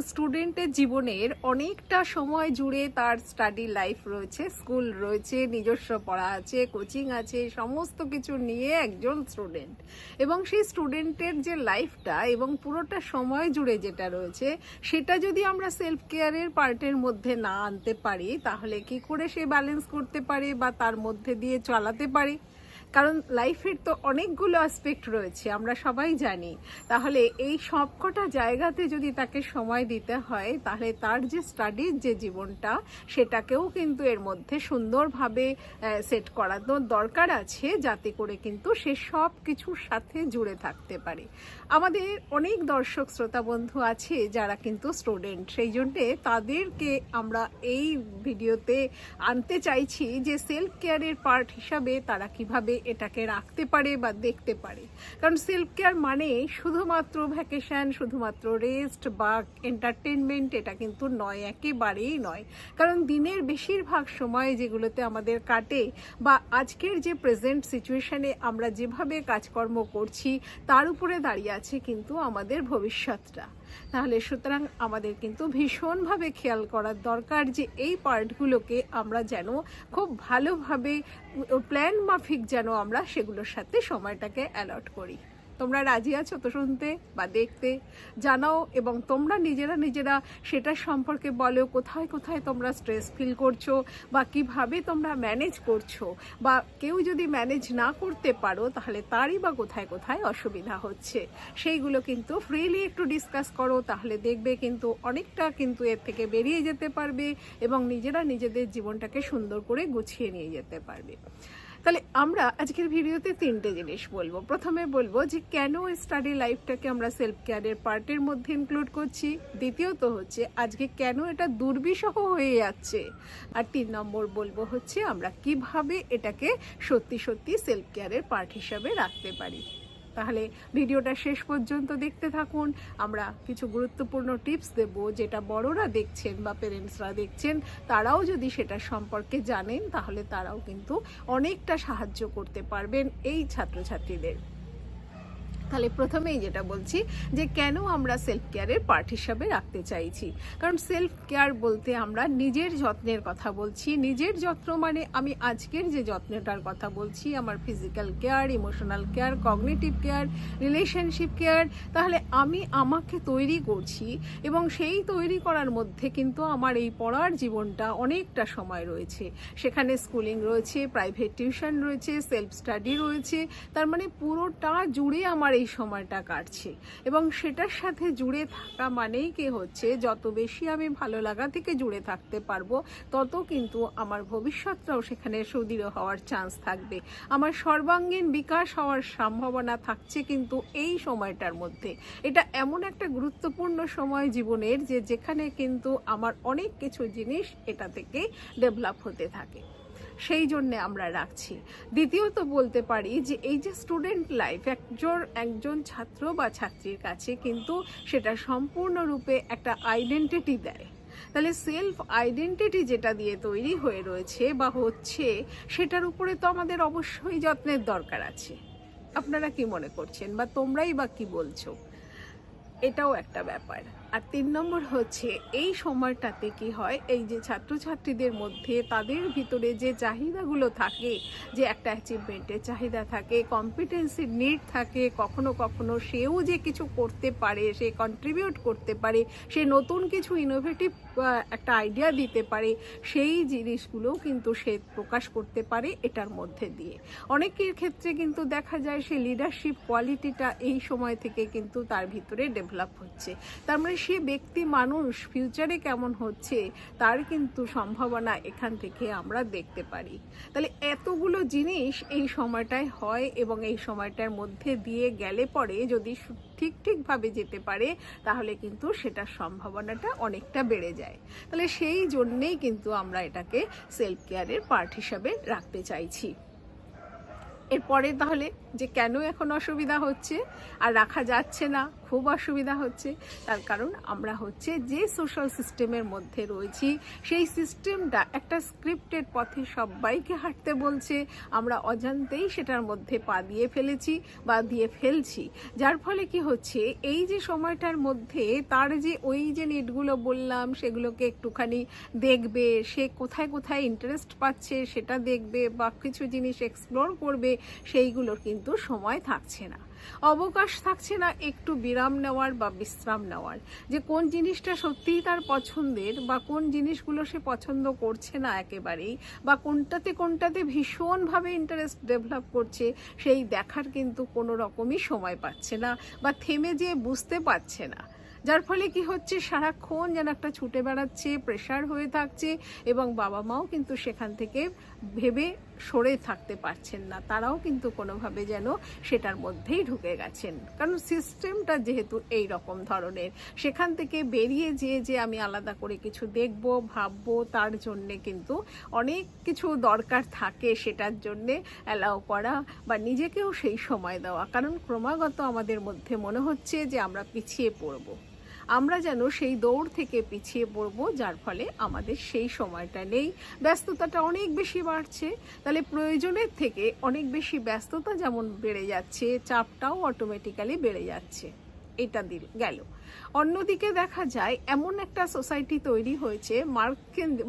স্টুডেন্টের জীবনের অনেকটা সময় জুড়ে তার স্টাডি লাইফ রয়েছে, স্কুল রয়েছে, নিজস্ব পড়া আছে, কোচিং আছে, সমস্ত কিছু নিয়ে একজন স্টুডেন্ট। এবং সেই স্টুডেন্টের যে লাইফটা এবং পুরোটা সময় জুড়ে যেটা রয়েছে সেটা যদি আমরা সেলফ কেয়ারের পার্টের মধ্যে না আনতে পারি তাহলে কি করে সে ব্যালেন্স করতে পারে বা তার মধ্যে দিয়ে চালাতে পারে? কারণ লাইফের তো অনেকগুলো অ্যাসপেক্ট রয়েছে, আমরা সবাই জানি। তাহলে এই সবকটা জায়গাতে যদি তাকে সময় দিতে হয় তাহলে তার যে স্টাডির যে জীবনটা সেটাকেও কিন্তু এর মধ্যে সুন্দরভাবে সেট করানোর দরকার আছে, যাতে করে কিন্তু সে সব কিছুর সাথে জুড়ে থাকতে পারে। আমাদের অনেক দর্শক শ্রোতা বন্ধু আছে যারা কিন্তু স্টুডেন্ট, সেই জন্যে তাদেরকে আমরা এই ভিডিওতে আনতে চাইছি যে সেলফ কেয়ারের পার্ট হিসাবে তারা কিভাবে এটাকে রাখতে পারে বা দেখতে পারে। কারণ সেলফ কেয়ার মানে শুধুমাত্র ভ্যাকেশন, শুধুমাত্র রেস্ট বা এন্টারটেনমেন্ট এটা কিন্তু নয়, একেবারেই নয়। কারণ দিনের বেশিরভাগ সময় যেগুলোতে আমাদের কাটে বা আজকের যে প্রেজেন্ট সিচুয়েশনে আমরা যেভাবে কাজকর্ম করছি তার উপরে দাঁড়িয়ে আছে কিন্তু আমাদের ভবিষ্যৎটা। তাহলে সুতরাং আমাদের কিন্তু ভীষণভাবে খেয়াল করার দরকার যে এই পার্টগুলোকে আমরা যেন খুব ভালোভাবে প্ল্যান মাফিক যেন আমরা সেগুলোর সাথে সময়টাকে অ্যালট করি। তোমরা রাজি আছো তো শুনতে বা দেখতে? জানাও এবং তোমরা নিজেরা সেটা সম্পর্কে বলো, কোথায় কোথায় তোমরা স্ট্রেস ফিল করছো বা কিভাবে তোমরা ম্যানেজ করছো, বা কেউ যদি ম্যানেজ না করতে পারো তাহলে তারই বা কোথায় কোথায় অসুবিধা হচ্ছে সেইগুলো কিন্তু ফ্রিলি একটু ডিসকাস করো। তাহলে দেখবে কিন্তু অনেকটা কিন্তু এর থেকে বেরিয়ে যেতে পারবে এবং নিজেদের জীবনটাকে সুন্দর করে গুছিয়ে নিয়ে যেতে পারবে। তাহলে আমরা আজকের ভিডিওতে তিনটে জিনিস বলবো। প্রথমে বলবো যে কেন স্টাডি লাইফটাকে আমরা সেলফ কেয়ারের পার্টের মধ্যে ইনক্লুড করছি, দ্বিতীয়ত হচ্ছে আজকে কেন এটা দুর্বিষহ হয়ে যাচ্ছে, আর 3 নম্বর বলবো হচ্ছে আমরা কিভাবে এটাকে সত্যি সত্যি সেলফ কেয়ারের পার্ট হিসাবে রাখতে পারি। তাহলে ভিডিওটা শেষ পর্যন্ত দেখতে থাকুন। আমরা কিছু গুরুত্বপূর্ণ টিপস দেব যেটা বড়রা দেখছেন বা পেরেন্টসরা দেখছেন, তারাও যদি সেটা সম্পর্কে জানেন তাহলে তারাও কিন্তু অনেকটা সাহায্য করতে পারবেন এই ছাত্রছাত্রীদের। তাহলে প্রথমেই যেটা বলছি যে কেন আমরা সেলফ কেয়ারের পার্ট হিসাবে রাখতে চাইছি। কারণ সেলফ কেয়ার বলতে আমরা নিজের যত্নের কথা বলছি। নিজের যত্ন মানে আমি আজকের যে যত্নটার কথা বলছি, আমার physical care, emotional care, cognitive care, relationship care. তাহলে আমি আমাকে তৈরি করছি এবং সেই তৈরি করার মধ্যে কিন্তু আমার এই পড়ার জীবনটা অনেকটা সময় রয়েছে। সেখানে স্কুলিং রয়েছে, প্রাইভেট টিউশন রয়েছে, সেলফ স্টাডি রয়েছে। তার মানে পুরোটা জুড়ে আমার এই সময়টা কাটছে এবং সেটার সাথে জুড়ে থাকা মানেই কি হচ্ছে, যত বেশি আমি ভালো লাগা থেকে জুড়ে থাকতে পারবো তত কিন্তু আমার ভবিষ্যৎটাও সেখানে সুদৃঢ় হওয়ার চান্স থাকবে। আমার সর্বাঙ্গীন বিকাশ হওয়ার সম্ভাবনা থাকছে কিন্তু এই সময়টার মধ্যে। এটা এমন একটা গুরুত্বপূর্ণ সময় জীবনের যে যেখানে কিন্তু আমার অনেক কিছু জিনিস এটা থেকে ডেভেলপ হতে থাকে, সেই জন্যে আমরা রাখছি। দ্বিতীয়ত বলতে পারি যে এই যে স্টুডেন্ট লাইফ একজন ছাত্র বা ছাত্রীর কাছে কিন্তু সেটা সম্পূর্ণরূপে একটা আইডেন্টিটি দেয়। তাহলে সেলফ আইডেন্টিটি যেটা দিয়ে তৈরি হয়ে রয়েছে বা হচ্ছে সেটার উপরে তো আমাদের অবশ্যই যত্নের দরকার আছে। আপনারা কি মনে করছেন বা তোমরাই বা কি বলছো? এটাও একটা ব্যাপার। আর 3 নম্বর হচ্ছে এই সময়টাতে কি হয়, এই যে ছাত্রছাত্রীদের মধ্যে তাদের ভিতরে যে চাহিদাগুলো থাকে, যে একটা অ্যাচিভমেন্টের চাহিদা থাকে, কম্পিটেন্সির নিড থাকে, কখনো কখনো সেও যে কিছু করতে পারে, সে কন্ট্রিবিউট করতে পারে, সে নতুন কিছু ইনোভেটিভ একটা আইডিয়া দিতে পারে, সেই জিনিসগুলোও কিন্তু সে প্রকাশ করতে পারে এটার মধ্যে দিয়ে। অনেকের ক্ষেত্রে কিন্তু দেখা যায় সে লিডারশিপ কোয়ালিটিটা এই সময় থেকে কিন্তু তার ভিতরে ডেভেলপ হচ্ছে। তার মানে সে ব্যক্তি মানুষ ফিউচারে কেমন হচ্ছে তার কিন্তু সম্ভাবনা এখান থেকে আমরা দেখতে পারি। তাহলে এতগুলো জিনিস এই সময়টায় হয় এবং এই সময়টার মধ্যে দিয়ে গেলে পরে যদি ঠিকভাবে যেতে পারে তাহলে কিন্তু সেটার সম্ভাবনাটা অনেকটা বেড়ে যায়। তাহলে সেই জন্যেই কিন্তু আমরা এটাকে সেলফ কেয়ারের পার্ট হিসাবে রাখতে চাইছি। এরপরে তাহলে যে কেন এখন অসুবিধা হচ্ছে আর রাখা যাচ্ছে না, খুব অসুবিধা হচ্ছে। তার কারণ আমরা হচ্ছে যে সোশ্যাল সিস্টেমের মধ্যে রয়েছি, সেই সিস্টেমটা একটা স্ক্রিপ্টেড পথে সবাইকে হাঁটতে বলছে, আমরা অজান্তেই সেটার মধ্যে পা দিয়ে ফেলেছি বা দিয়ে ফেলছি। যার ফলে কি হচ্ছে, এই যে সময়টার মধ্যে তার যে ওই যে নিডগুলো বললাম সেগুলোকে একটুখানি দেখবে, সে কোথায় কোথায় ইন্টারেস্ট পাচ্ছে সেটা দেখবে বা কিছু জিনিস এক্সপ্লোর করবে, সেইগুলোর কিন্তু সময় থাকছে না, অবকাশ থাকছে না একটু বিরাম নেওয়ার বা বিশ্রাম নেওয়ার, যে কোন জিনিসটা সত্যিই তার পছন্দের বা কোন জিনিসগুলো সে পছন্দ করছে না একেবারেই, বা কোনটাতে ভীষণভাবে ইন্টারেস্ট ডেভেলপ করছে, সেই দেখার কিন্তু কোনো রকমই সময় পাচ্ছে না বা থেমে যেয়ে বুঝতে পারছে না। যার ফলে কি হচ্ছে, সারাক্ষণ যেন একটা ছুটে বেড়াচ্ছে, প্রেশার হয়ে থাকছে, এবং বাবা মাও কিন্তু সেখান থেকে ভেবে সরে থাকতে পারছেন না, তারাও কিন্তু কোনোভাবে যেন সেটার মধ্যেই ঢুকে গেছেন। কারণ সিস্টেমটা যেহেতু এই রকম ধরনের, সেখান থেকে বেরিয়ে যে আমি আলাদা করে কিছু দেখব ভাববো, তার জন্যে কিন্তু অনেক কিছু দরকার থাকে, সেটার জন্যে অ্যালাউ করা বা নিজেকেও সেই সময় দেওয়া। কারণ ক্রমাগত আমাদের মধ্যে মনে হচ্ছে যে আমরা পিছিয়ে পড়ব, আমরা যেন সেই দৌড় থেকে পিছিয়ে পড়বো, যার ফলে আমাদের সেই সময়টা নেই, ব্যস্ততাটা অনেক বেশি বাড়ছে। তাহলে প্রয়োজনের থেকে অনেক বেশি ব্যস্ততা যেমন বেড়ে যাচ্ছে, চাপটাও অটোমেটিক্যালি বেড়ে যাচ্ছে। এটা গেল। অন্যদিকে দেখা যায় এমন একটা সোসাইটি তৈরি হয়েছে,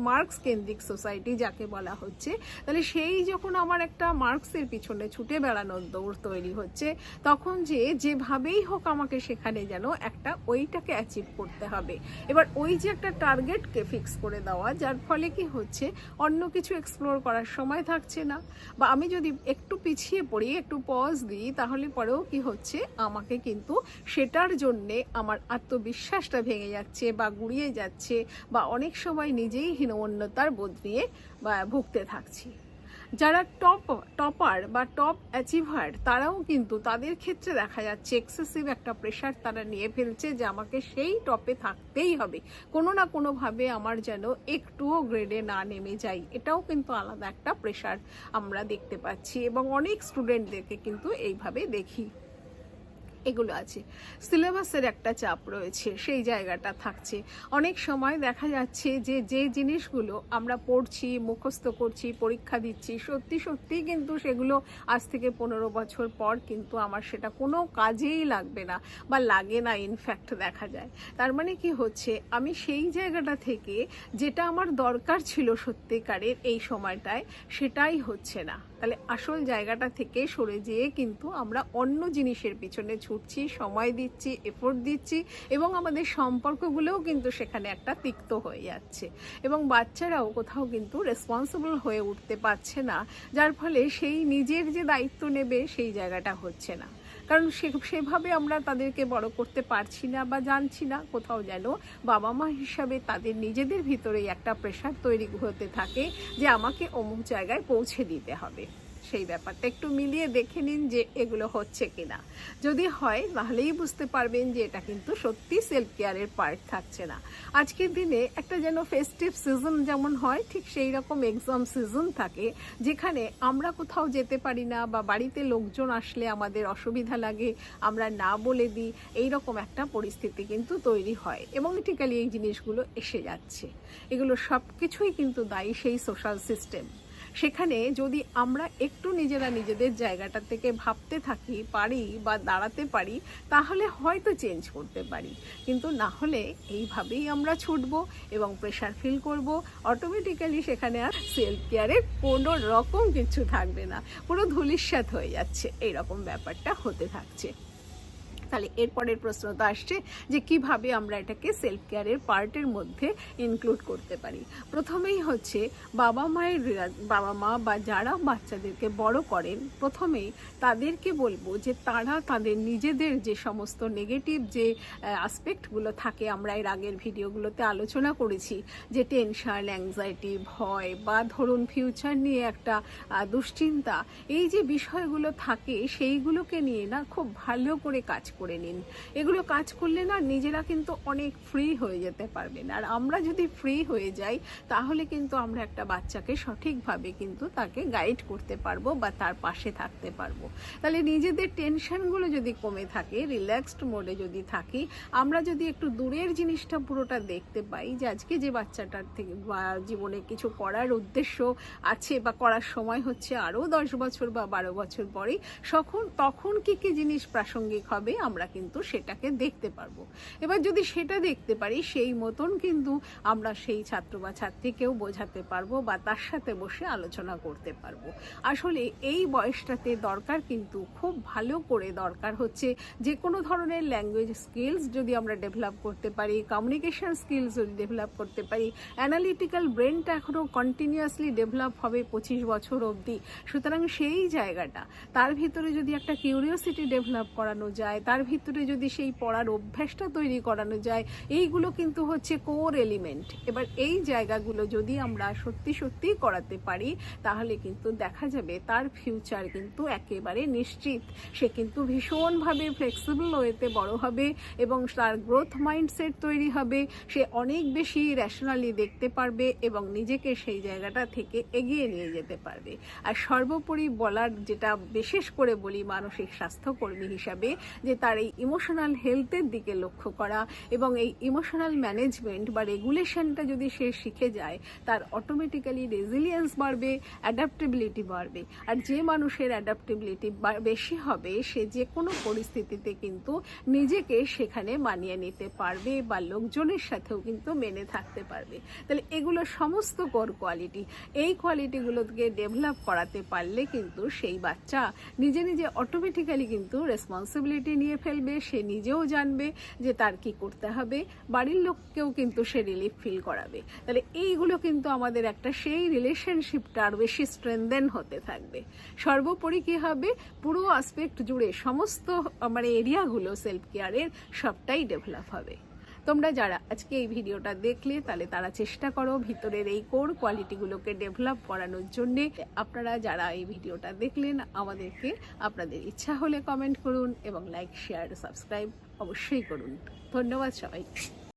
মার্কস কেন্দ্রিক সোসাইটি যাকে বলা হচ্ছে। তাহলে সেই যখন আমার একটা মার্কসের পিছনে ছুটে বেড়ানোর দৌড় তৈরি হচ্ছে, তখন যেভাবেই হোক আমাকে সেখানে যেন একটা ওইটাকে অ্যাচিভ করতে হবে। এবার ওই যে একটা টার্গেটকে ফিক্স করে দেওয়া, যার ফলে কি হচ্ছে, অন্য কিছু এক্সপ্লোর করার সময় থাকছে না, বা আমি যদি একটু পিছিয়ে পড়ি, একটু পজ দিই, তাহলে পরেও কি হচ্ছে, আমাকে কিন্তু সেটার জন্যে আমার আত্মবিশ্বাসটা ভেঙে যাচ্ছে বা গুড়িয়ে যাচ্ছে, বা অনেক সময় নিজেই হীনমন্যতার বোধ নিয়ে ভুগতে থাকছি। যারা টপার বা টপ অ্যাচিভার, তারাও কিন্তু তাদের ক্ষেত্রে দেখা যাচ্ছে এক্সেসিভ একটা প্রেশার তারা নিয়ে ফেলছে, যে আমাকে সেই টপে থাকতেই হবে, কোনো না কোনোভাবে আমার যেন একটুও গ্রেডে না নেমে যাই। এটাও কিন্তু আলাদা একটা প্রেশার আমরা দেখতে পাচ্ছি, এবং অনেক স্টুডেন্টদেরকে কিন্তু এইভাবে দেখি। এগুলো আছে। সিলেবাসের একটা চাপ রয়েছে, সেই জায়গাটা থাকছে। অনেক সময় দেখা যাচ্ছে যে জিনিসগুলো আমরা পড়ছি, মুখস্থ করছি, পরীক্ষা দিচ্ছি, সত্যি কিন্তু সেগুলো আজ থেকে 15 বছর পর কিন্তু আমার সেটা কোনো কাজেই লাগবে না বা লাগে না, ইনফ্যাক্ট দেখা যায়। তার মানে কি হচ্ছে, আমি সেই জায়গাটা থেকে যেটা আমার দরকার ছিল সত্যিকারের এই সময়টায়, সেটাই হচ্ছে না। তাহলে আসল জায়গাটা থেকে সরে যেয়ে কিন্তু আমরা অন্য জিনিসের পিছনে ছুটছি, সময় দিচ্ছি, এফোর্ট দিচ্ছি, এবং আমাদের সম্পর্কগুলোও কিন্তু সেখানে একটা তিক্ত হয়ে যাচ্ছে, এবং বাচ্চারাও কোথাও কিন্তু রেসপন্সিবল হয়ে উঠতে পারছে না, যার ফলে সেই নিজের যে দায়িত্ব নেবে সেই জায়গাটা হচ্ছে না। কারণ সেভাবে আমরা তাদেরকে বড় করতে পারছি না বা জানছি না। কোথাও যেন বাবা মা হিসাবে তাদের নিজেদের ভিতরেই একটা প্রেশার তৈরি হতে থাকে, যে আমাকে অমুক জায়গায় পৌঁছে দিতে হবে। সেই ব্যাপারটা একটু মিলিয়ে দেখে নিন যে এগুলো হচ্ছে কিনা। যদি হয় তাহলেই বুঝতে পারবেন যে এটা কিন্তু সত্যি সেলফ কেয়ারের পার্ট থাকছে না। আজকের দিনে একটা যেন ফেস্টিভ সিজন যেমন হয়, ঠিক সেই রকম এক্সাম সিজন থাকে, যেখানে আমরা কোথাও যেতে পারি না, বা বাড়িতে লোকজন আসলে আমাদের অসুবিধা লাগে, আমরা না বলে দিই, এইরকম একটা পরিস্থিতি কিন্তু তৈরি হয়, এবং টিকালি এই জিনিসগুলো এসে যাচ্ছে। এগুলো সব কিছুই কিন্তু দায়ী সেই সোশ্যাল সিস্টেম। সেখানে যদি আমরা একটু নিজেরা নিজেদের জায়গাটা থেকে ভাবতে থাকি পারি বা দাঁড়াতে পারি, তাহলে হয়তো চেঞ্জ করতে পারি। কিন্তু না হলে এইভাবেই আমরা ছুটবো এবং প্রেশার ফিল করব, অটোমেটিক্যালি সেখানে আর সেলফ কেয়ারের কোনো রকম কিছু থাকবে না, পুরো ধূলিসাৎ হয়ে যাচ্ছে, এইরকম ব্যাপারটা হতে থাকছে। তাহলে এরপরের প্রশ্নটা আসছে যে কিভাবে আমরা এটাকে সেলফ কেয়ারের পার্টের মধ্যে ইনক্লুড করতে পারি। প্রথমেই হচ্ছে বাবা মা বা যারা বাচ্চাদেরকে বড় করেন, প্রথমেই তাদেরকে বলবো যে তারা তাদের নিজেদের যে সমস্ত নেগেটিভ যে আসপেক্টগুলো থাকে, আমরা এর আগের ভিডিওগুলোতে আলোচনা করেছি, যে টেনশন, অ্যাংজাইটি, ভয়, বা ধরুন ফিউচার নিয়ে একটা দুশ্চিন্তা, এই যে বিষয়গুলো থাকে, সেইগুলোকে নিয়ে না খুব ভালো করে কাজ করে নিন। এগুলো কাজ করলে না নিজেরা কিন্তু অনেক ফ্রি হয়ে যেতে পারবেন। আর আমরা যদি ফ্রি হয়ে যাই তাহলে কিন্তু আমরা একটা বাচ্চাকে সঠিকভাবে কিন্তু তাকে গাইড করতে পারবো বা তার পাশে থাকতে পারবো। তাহলে নিজেদের টেনশনগুলো যদি কমে থাকে, রিল্যাক্সড মোডে যদি থাকি, আমরা যদি একটু দূরের জিনিসটা পুরোটা দেখতে পাই যে আজকে যে বাচ্চাটার থেকে বা জীবনে কিছু করার উদ্দেশ্য আছে বা করার সময় হচ্ছে আরও 10 বছর বা 12 বছর পরে, তখন কি কি জিনিস প্রাসঙ্গিক হবে আমরা কিন্তু সেটাকে দেখতে পারবো। এবার যদি সেটা দেখতে পারি সেই মতন কিন্তু আমরা সেই ছাত্র বা ছাত্রীকেও বোঝাতে পারবো বা তার সাথে বসে আলোচনা করতে পারবো। আসলে এই বয়সটাতে দরকার কিন্তু খুব ভালো করে দরকার হচ্ছে যে কোনো ধরনের ল্যাঙ্গুয়েজ স্কিলস যদি আমরা ডেভেলপ করতে পারি, কমিউনিকেশন স্কিলস যদি ডেভেলপ করতে পারি, অ্যানালিটিক্যাল ব্রেনটা এখনও কন্টিনিউয়াসলি ডেভেলপ হবে 25 বছর অবধি। সুতরাং সেই জায়গাটা তার ভিতরে যদি একটা কিউরিওসিটি ডেভেলপ করানো যায়, তার ভিতরে যদি সেই পড়ার অভ্যাসটা তৈরি করানো যায়, এইগুলো কিন্তু হচ্ছে কোর এলিমেন্ট। এবার এই জায়গাগুলো যদি আমরা সত্যি সত্যি করাতে পারি তাহলে কিন্তু দেখা যাবে তার ফিউচার কিন্তু একেবারে নিশ্চিত। সে কিন্তু ভীষণভাবে ফ্লেক্সিবল ওয়েতে বড় হবে এবং তার গ্রোথ মাইন্ডসেট তৈরি হবে। সে অনেক বেশি র্যাশনালি দেখতে পারবে এবং নিজেকে সেই জায়গাটা থেকে এগিয়ে নিয়ে যেতে পারবে। আর সর্বোপরি বলার যেটা বিশেষ করে বলি মানসিক স্বাস্থ্যকর্মী হিসাবে, যে তার এই ইমোশনাল হেলথের দিকে লক্ষ্য করা এবং এই ইমোশনাল ম্যানেজমেন্ট বা রেগুলেশনটা যদি সে শিখে যায় তার অটোমেটিক্যালি রেজিলিয়েন্স বাড়বে, অ্যাডাপ্টেবিলিটি বাড়বে। আর যে মানুষের অ্যাডাপ্টেবিলিটি বেশি হবে সে যে কোনো পরিস্থিতিতে কিন্তু নিজেকে সেখানে মানিয়ে নিতে পারবে বা লোকজনের সাথেও কিন্তু মেনে থাকতে পারবে। তাহলে এগুলো সমস্ত কোর কোয়ালিটি, এই কোয়ালিটিগুলোকে ডেভেলপ করাতে পারলে কিন্তু সেই বাচ্চা নিজে নিজে অটোমেটিক্যালি কিন্তু রেসপন্সিবিলিটি নিয়ে ফেলবে। সে নিজেও জানবে যে তার কি করতে হবে, বাড়ির লোককেও কিন্তু সে রিলিফ ফিল করাবে। তাহলে এইগুলো কিন্তু আমাদের একটা সেই রিলেশনশিপটা আর বেশি স্ট্রেনদেন হতে থাকবে। সর্বোপরি কি হবে, পুরো আসপেক্ট জুড়ে সমস্ত এরিয়াগুলো সেলফ কেয়ারের সবটাই ডেভেলপ হবে। তোমরা যারা আজকে এই ভিডিওটা দেখলে তাহলে তারা চেষ্টা করো ভিতরের এই কোর কোয়ালিটিগুলোকে ডেভেলপ করানোর জন্যে। আপনারা যারা এই ভিডিওটা দেখলেন আমাদেরকে আপনাদের ইচ্ছা হলে কমেন্ট করুন এবং লাইক, শেয়ার, সাবস্ক্রাইব অবশ্যই করুন। ধন্যবাদ সবাই।